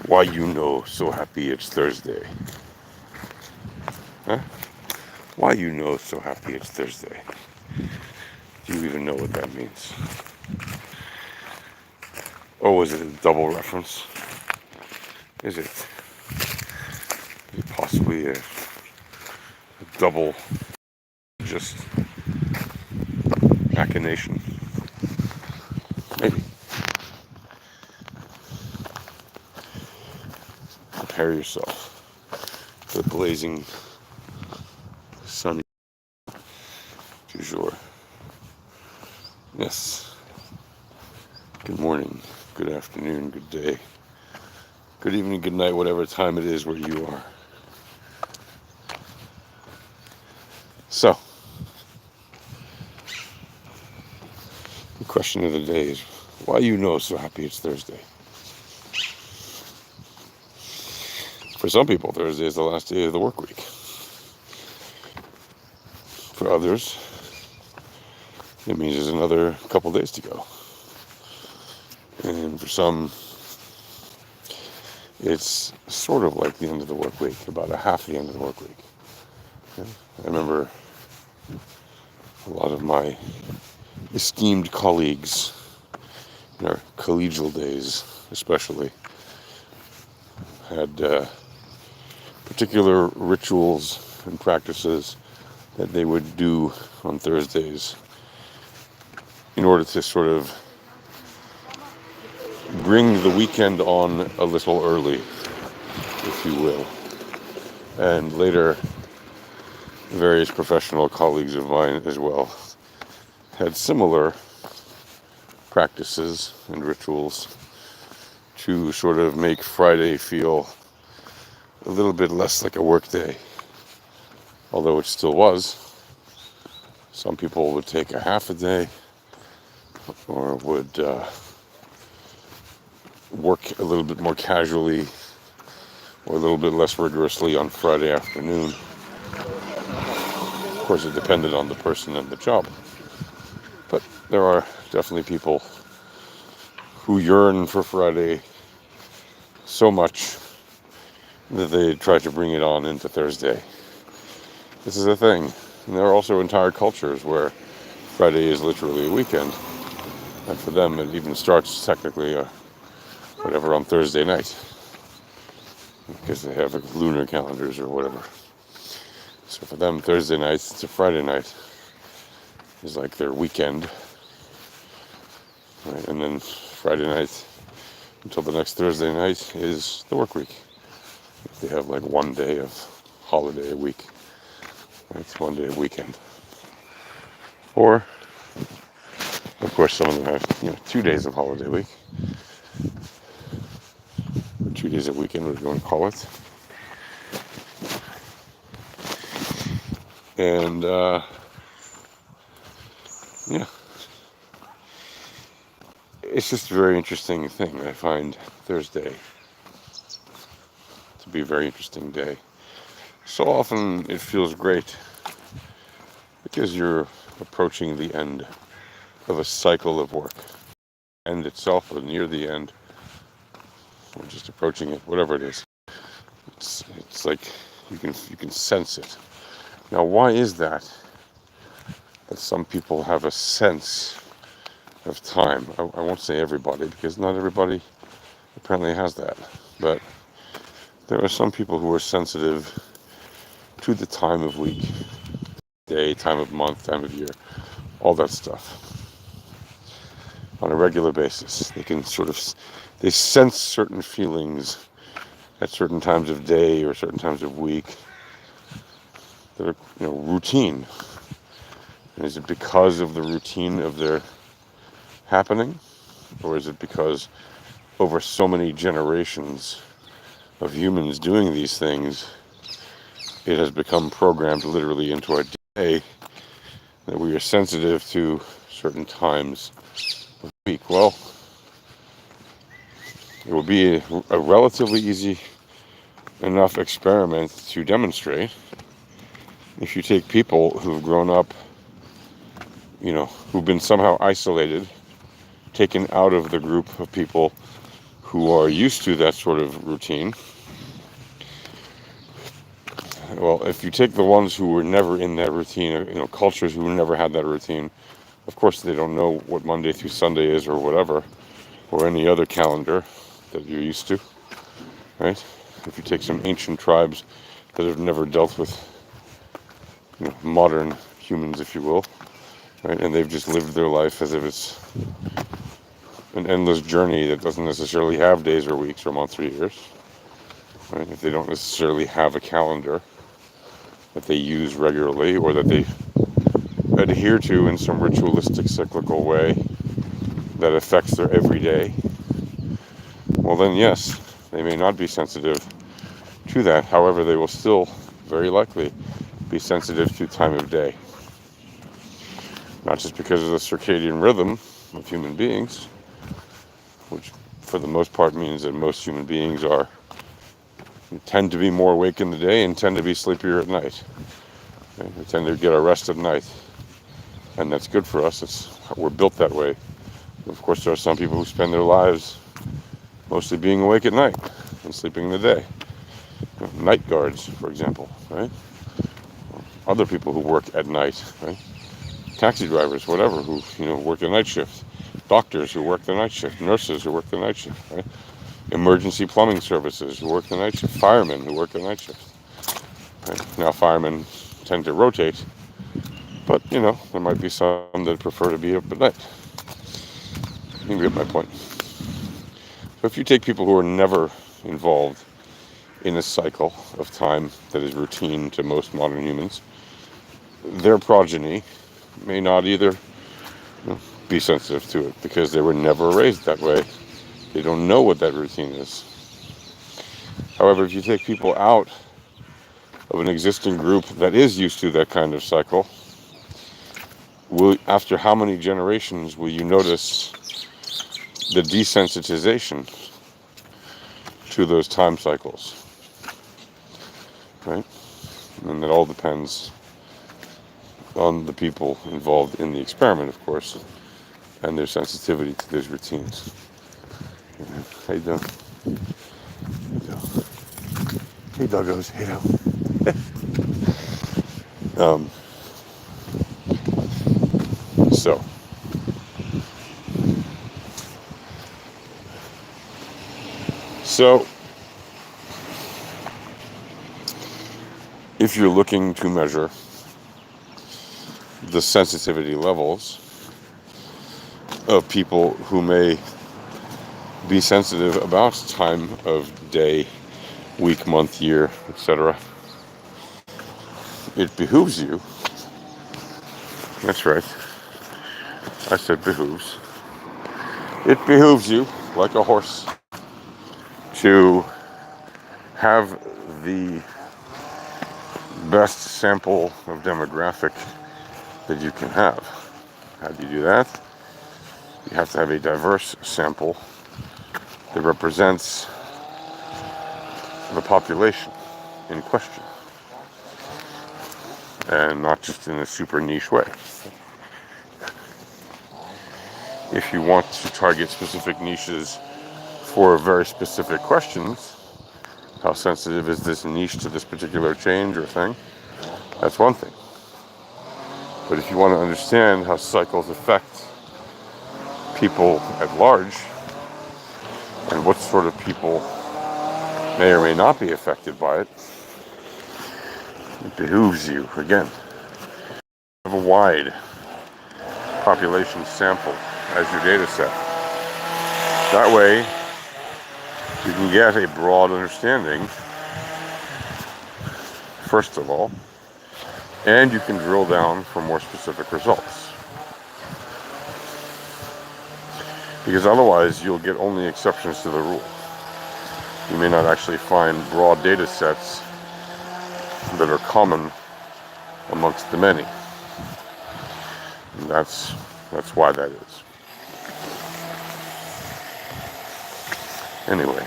Why so happy it's Thursday? Huh? Why so happy it's Thursday? Do you even know what that means? Oh, is it a double reference? Is it possibly a double just machination? Maybe. Prepare yourself for the blazing sunny du jour. Yes. Good morning, good afternoon, good day, good evening, good night, whatever time it is where you are. So, the question of the day is, why so happy it's Thursday? For some people, Thursday is the last day of the work week. For others, it means there's another couple days to go. And for some, it's sort of like the end of the work week, about a half the end of the work week. I remember a lot of my esteemed colleagues in our collegial days, especially, had particular rituals and practices that they would do on Thursdays in order to sort of bring the weekend on a little early, if you will. And later, various professional colleagues of mine as well had similar practices and rituals to sort of make Friday feel a little bit less like a work day, although it still was. Some people would take a half a day or would work a little bit more casually or a little bit less rigorously on Friday afternoon. Of course, it depended on the person and the job. But there are definitely people who yearn for Friday so much that they try to bring it on into Thursday. This is a thing. And there are also entire cultures where Friday is literally a weekend. And for them, it even starts technically on Thursday night, because they have like lunar calendars or whatever. So for them, Thursday night to Friday night is like their weekend, right? And then Friday night until the next Thursday night is the work week. They have like one day of holiday a week, right? It's one day a weekend. Or, of course, some of them have 2 days of holiday week. 2 days a weekend, we're going to call it. And, it's just a very interesting thing. I find Thursday to be a very interesting day. So often it feels great because you're approaching the end of a cycle of work. End itself, or near the end, or just approaching it, whatever it is. It's like you can sense it. Now, why is that some people have a sense of time? I won't say everybody, because not everybody apparently has that. But there are some people who are sensitive to the time of week, day, time of month, time of year, all that stuff. On a regular basis, they sense certain feelings at certain times of day or certain times of week that are, routine. And is it because of the routine of their happening? Or is it because over so many generations of humans doing these things, it has become programmed literally into our DNA that we are sensitive to certain times of the week? Well, it would be a relatively easy enough experiment to demonstrate if you take people who've grown up, who've been somehow isolated, taken out of the group of people who are used to that sort of routine, well, if you take the ones who were never in that routine, cultures who never had that routine, of course they don't know what Monday through Sunday is or whatever, or any other calendar that you're used to, right? If you take some ancient tribes that have never dealt with modern humans, if you will, right? And they've just lived their life as if it's an endless journey that doesn't necessarily have days or weeks or months or years, right? If they don't necessarily have a calendar that they use regularly or that they adhere to in some ritualistic cyclical way that affects their everyday, well then yes, they may not be sensitive to that. However, they will still very likely be sensitive to time of day. Not just because of the circadian rhythm of human beings, which for the most part means that most human beings tend to be more awake in the day and tend to be sleepier at night. And we tend to get our rest at night. And that's good for us. We're built that way. Of course, there are some people who spend their lives mostly being awake at night and sleeping in the day. Night guards, for example, right? Other people who work at night, right? Taxi drivers, whatever, who work the night shift. Doctors who work the night shift. Nurses who work the night shift, right? Emergency plumbing services who work the night shift. Firemen who work the night shift. Right? Now, firemen tend to rotate, but there might be some that prefer to be up at night. You get my point. So if you take people who are never involved in a cycle of time that is routine to most modern humans, their progeny may not either be sensitive to it because they were never raised that way. They don't know what that routine is. However, if you take people out of an existing group that is used to that kind of cycle, after how many generations will you notice the desensitization to those time cycles, right? And it all depends on the people involved in the experiment, of course, and their sensitivity to those routines. How you doing? Hey, doggos. Hey, So, if you're looking to measure the sensitivity levels of people who may be sensitive about time of day, week, month, year, etc., it behooves you. That's right. I said behooves. It behooves you, like a horse, to have the best sample of demographic that you can have. How do you do that? You have to have a diverse sample that represents the population in question, and not just in a super niche way. If you want to target specific niches for very specific questions, how sensitive is this niche to this particular change or thing? That's one thing. But if you want to understand how cycles affect people at large, and what sort of people may or may not be affected by it, it behooves you, again, have a wide population sample as your data set. That way, you can get a broad understanding, first of all, and you can drill down for more specific results. Because otherwise, you'll get only exceptions to the rule. You may not actually find broad data sets that are common amongst the many. And that's why that is. Anyway,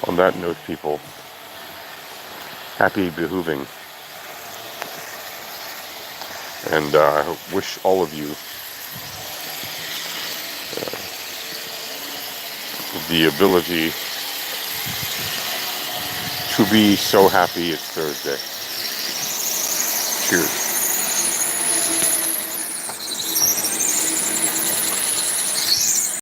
on that note, people, happy behooving. And I wish all of you the ability to be so happy it's Thursday. Cheers.